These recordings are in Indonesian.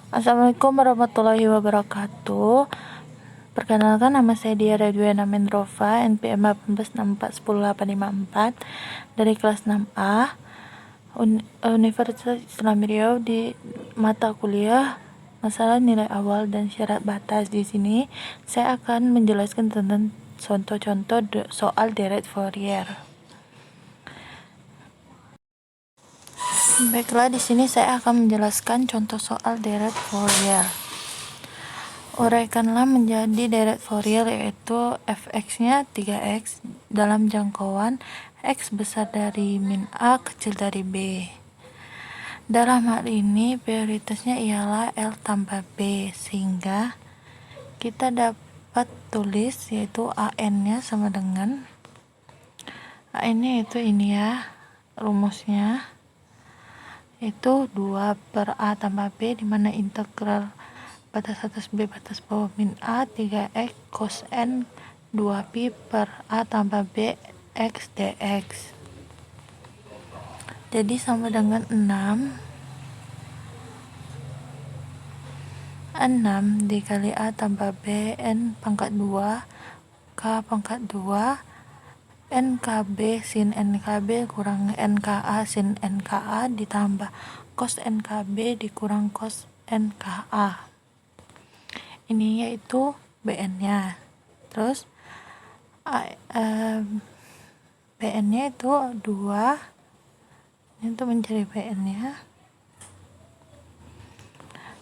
Assalamualaikum warahmatullahi wabarakatuh. Perkenalkan, nama saya Dia Radwiana Mendrova, NPM 18641084 dari kelas 6A Universitas Islam Riau di mata kuliah masalah nilai awal dan syarat batas. Di sini saya akan menjelaskan tentang contoh-contoh soal deret Fourier. Baiklah, di sini saya akan menjelaskan contoh soal deret Fourier. Uraikanlah menjadi deret Fourier, yaitu fx-nya 3x dalam jangkauan x besar dari min A kecil dari B. Dalam hal ini prioritasnya ialah L tambah B, sehingga kita dapat tulis yaitu AN-nya sama dengan AN-nya itu ini ya, rumusnya itu 2 per A tambah B, dimana integral batas atas B batas bawah min A 3x cos N 2pi per A tambah B x dx. Jadi sama dengan 6 dikali A tambah B N pangkat 2 K pangkat 2 NKB sin NKB kurang NKA sin NKA ditambah cos NKB dikurang cos NKA. Ini yaitu BN-nya. Terus BN-nya itu 2. Ini untuk mencari BN-nya.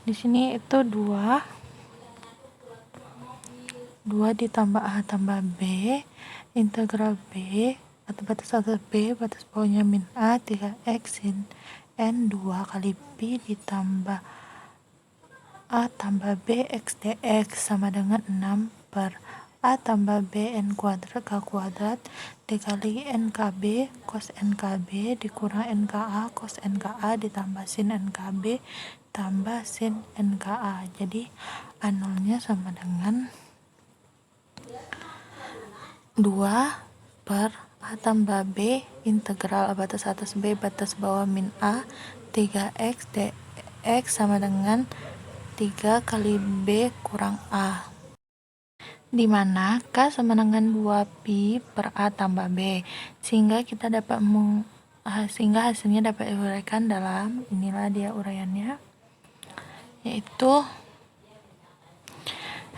Di sini itu 2 ditambah A tambah B integral B atau batas atas B batas bawahnya min A 3x sin N 2 kali pi ditambah A tambah B x dx sama dengan 6 per A tambah B N kuadrat K kuadrat dikali NKB cos NKB dikurang NKA cos NKA ditambah sin NKB tambah sin NKA. Jadi A0-nya sama dengan 2 per A tambah B integral batas atas B batas bawah min A 3x dx sama dengan 3 kali B kurang A, dimana K sama dengan 2pi per A tambah B, sehingga kita dapat sehingga hasilnya dapat diuraikan dalam, inilah dia uraiannya, yaitu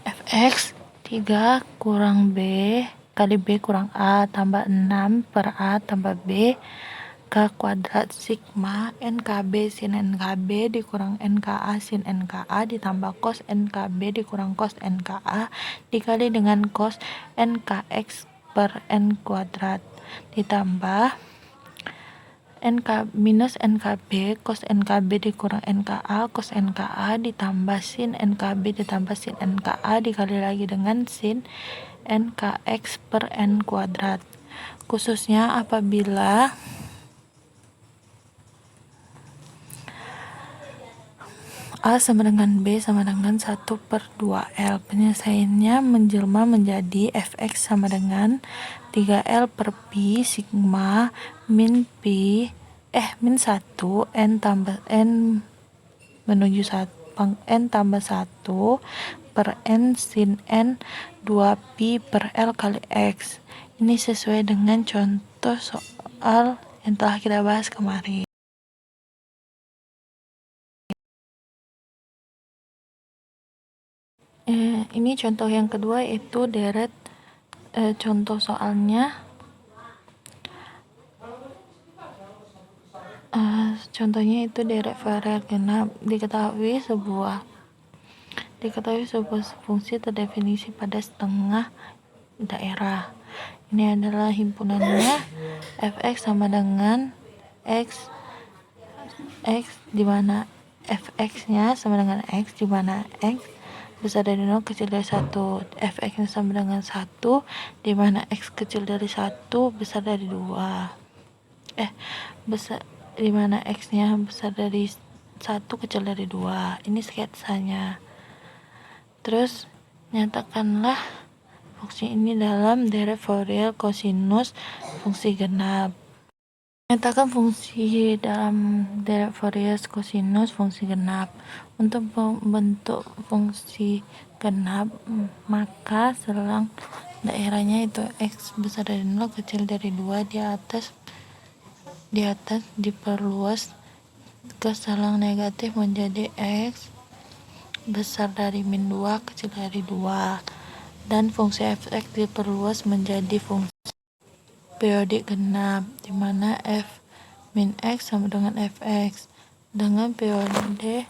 fx 3 kurang B kali B kurang A tambah 6 per A tambah B K kuadrat sigma NKB sin NKB dikurang NKA sin NKA ditambah cos NKB dikurang cos NKA dikali dengan cos NKX per N kuadrat ditambah minus NKB cos NKB dikurang NKA cos NKA ditambah sin NKB ditambah sin NKA dikali lagi dengan sin NKX per N kuadrat, khususnya apabila A sama dengan B sama dengan 1 per 2L. Penyelesaiannya menjelma menjadi fx sama dengan 3L per pi sigma min 1 n tambah n menuju n tambah 1 per n sin n 2pi per L kali X. Ini sesuai dengan contoh soal yang telah kita bahas kemarin. Ini contoh yang kedua, yaitu deret contoh soalnya. Contohnya itu deret Fourier genap. Diketahui sebuah fungsi terdefinisi pada setengah daerah. Ini adalah himpunannya fx sama dengan x di mana fx-nya sama dengan x di mana x besar dari 0 kecil dari 1, fx-nya sama dengan 1 di mana x kecil dari 1 besar dari 2, besar di mana x-nya besar dari 1 kecil dari 2. Ini sketsanya. Terus nyatakanlah fungsi ini dalam deret Fourier kosinus fungsi genap. Nyatakan fungsi dalam deret Fourier kosinus fungsi genap. Untuk membentuk fungsi genap, maka selang daerahnya itu X besar dari 0 kecil dari 2 di atas diperluas ke selang negatif menjadi X besar dari min 2 kecil dari 2, dan fungsi fx diperluas menjadi fungsi periodik genap, di mana f min x sama dengan fx dengan periode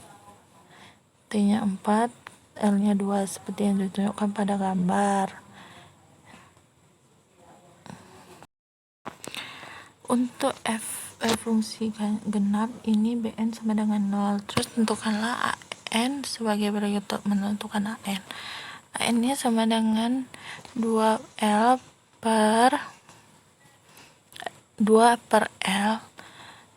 t-nya 4, L-nya 2 seperti yang ditunjukkan pada gambar. Untuk fungsi genap ini Bn sama dengan 0. Terus tentukanlah An sebagai berikut. Menentukan An. An-nya sama dengan 2L per 2/L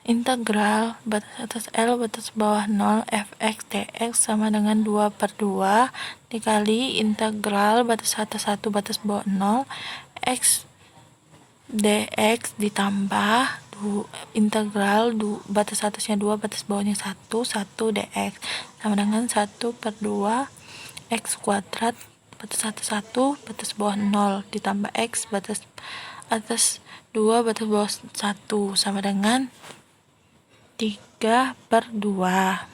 integral batas atas L batas bawah 0 fx dx sama dengan 2/2 dikali integral batas atas 1 batas bawah 0 x dx ditambah integral batas atasnya 2 batas bawahnya 1 dx sama dengan 1/2 x kuadrat batas atas 1 batas bawah 0 ditambah x batas atas 2 batas bawah 1 sama dengan 3/2.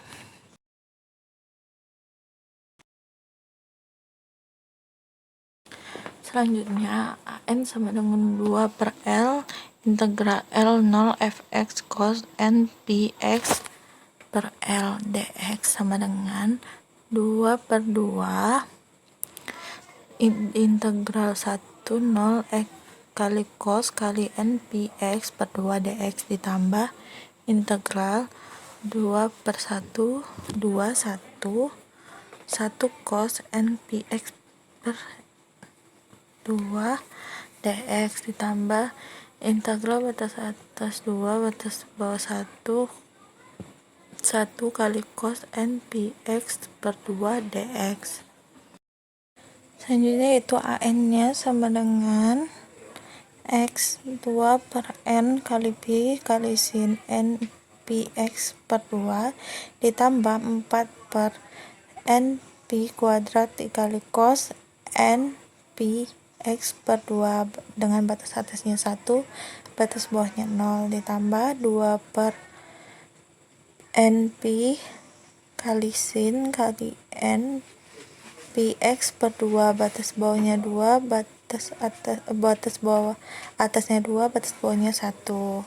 Selanjutnya An sama dengan 2/L integral L0 fx cos n px per L dx sama dengan 2/2 integral 0 x kali cos kali n px per 2 dx ditambah integral 2/1 cos n px per 2 dx ditambah integral batas atas 2 batas bawah 1 kali cos n px per 2 dx. Selanjutnya itu an-nya sama dengan x 2/n kali p kali sin n px per 2 ditambah 4/n p kuadrat dikali cos n px per 2 dengan batas atasnya 1 batas bawahnya 0 ditambah 2/n p kali sin kali n px per 2 batas bawahnya 2 batas bawah atasnya 2 batas bawahnya 1.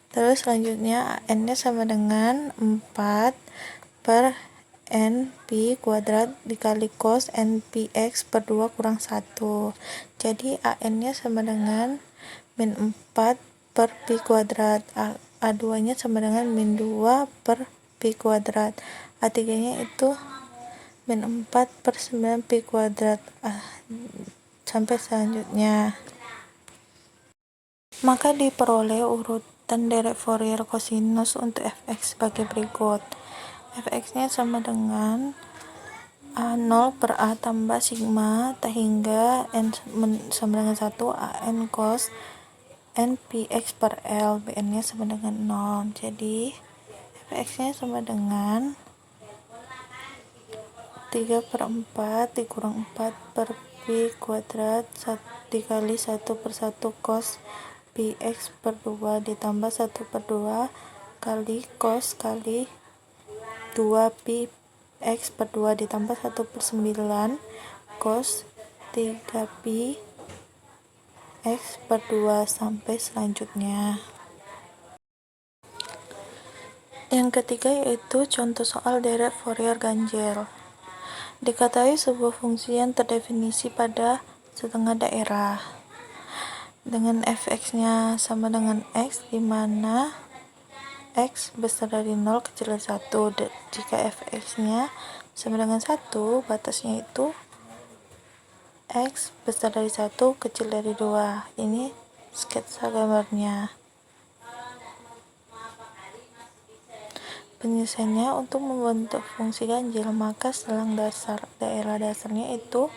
Terus selanjutnya n-nya sama dengan 4/n p kuadrat dikali cos n px per 2 kurang 1. Jadi an-nya sama dengan min 4/p kuadrat, a2 nya sama dengan min 2/p kuadrat, a3 nya itu min 4/9p kuadrat, sampai selanjutnya. Maka diperoleh urutan deret Fourier kosinus untuk fx sebagai berikut. Fx-nya sama dengan A0 per A tambah sigma T hingga N sama dengan 1 AN cos N px per L. Bn-nya sama dengan 0. Jadi fx-nya sama dengan 3/4 dikurang 4/p kuadrat dikali 1/1 cos px per 2 ditambah 1/2 kali cos kali 2p x per 2 ditambah 1/9 cos 3p x per 2 sampai selanjutnya. Yang ketiga yaitu contoh soal deret Fourier ganjil. Diketahui sebuah fungsi yang terdefinisi pada setengah daerah dengan fx-nya sama dengan x, di mana x besar dari 0 kecil dari 1. Jika fx-nya sama dengan 1, batasnya itu x besar dari 1 kecil dari 2. Ini sketsa gambarnya. Penyelesaiannya, untuk membentuk fungsi ganjil, maka selang daerah dasarnya itu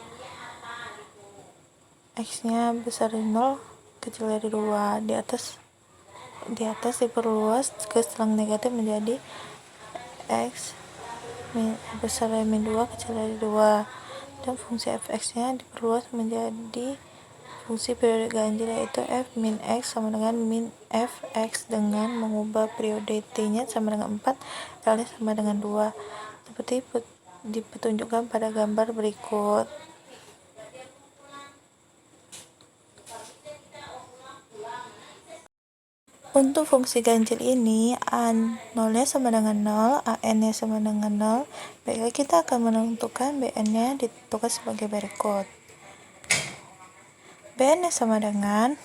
x-nya besar dari 0 kecil dari 2. Di atas di atas diperluas ke selang negatif menjadi x besar dari min 2 kecil dari 2, dan fungsi fx nya diperluas menjadi fungsi periode ganjil, yaitu f min x sama dengan min fx dengan mengubah periode t nya sama dengan 4, L nya sama dengan 2, seperti dipetunjukkan pada gambar berikut. Untuk fungsi ganjil ini, A0 nya sama dengan 0, AN nya sama dengan 0, baiklah kita akan menentukan BN nya ditentukan sebagai berikut. BN nya sama dengan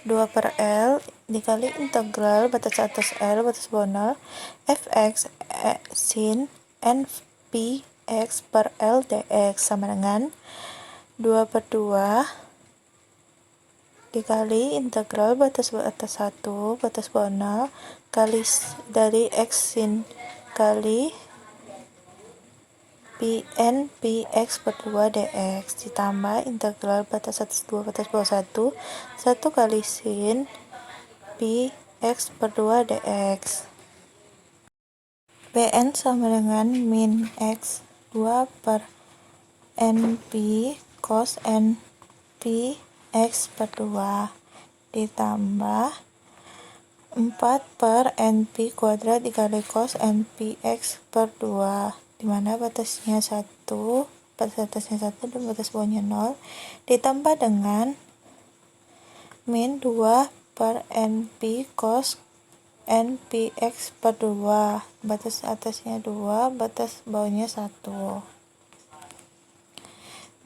2 per L dikali integral batas atas L batas bawah 0 fx sin npx per L dx sama dengan 2 per 2 dikali integral batas atas 1 batas bawah 0 kali dari x sin kali Pn Px per 2 dx ditambah integral batas atas 2 batas bawah 1 1 kali sin Px per 2 dx. Bn sama dengan min x 2 per np cos np x per 2 ditambah 4 per np kuadrat dikali cos npx per 2, dimana batasnya 1, batas atasnya 1 dan batas bawahnya 0, ditambah dengan min 2 per np cos npx per 2, batas atasnya 2, batas bawahnya 1.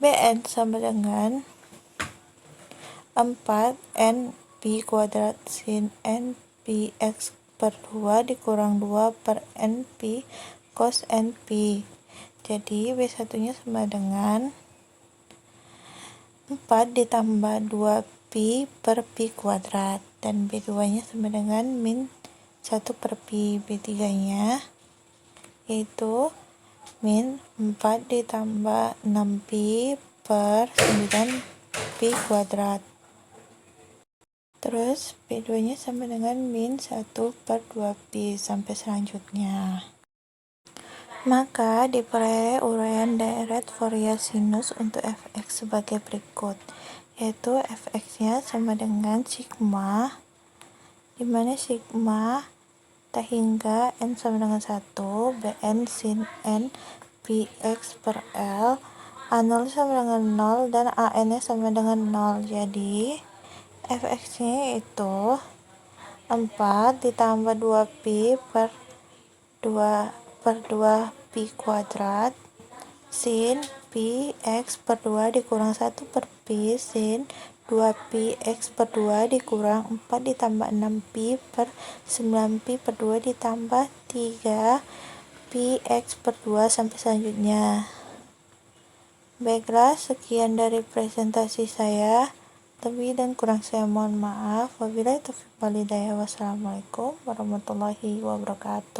Bn sama dengan 4 np kuadrat sin npx per 2 dikurang 2 per np cos np, jadi B1 nya sama dengan 4 ditambah 2pi per pi kuadrat, dan B2 nya sama dengan min 1 per pi. B3 nya yaitu min 4 ditambah 6pi per 9pi kuadrat. Terus B2 nya sama dengan min 1 per 2pi sampai selanjutnya. Maka diperoleh uraian deret Fourier sinus untuk fx sebagai berikut, yaitu fx nya sama dengan sigma, dimana sigma hingga n sama dengan 1, bn sin n px per L, A0 sama dengan 0 dan an nya sama dengan 0, jadi fx nya yaitu 4 ditambah 2pi per 2 pi kuadrat sin pi x per 2 dikurang 1 per pi sin 2pi x per 2 dikurang 4 ditambah 6pi per 9pi per 2 ditambah 3pi x per 2 sampai selanjutnya. Baiklah, sekian dari presentasi saya. Lebih dan kurang saya mohon maaf. Wabillahi taufiq wal hidayah. Wassalamualaikum warahmatullahi wabarakatuh.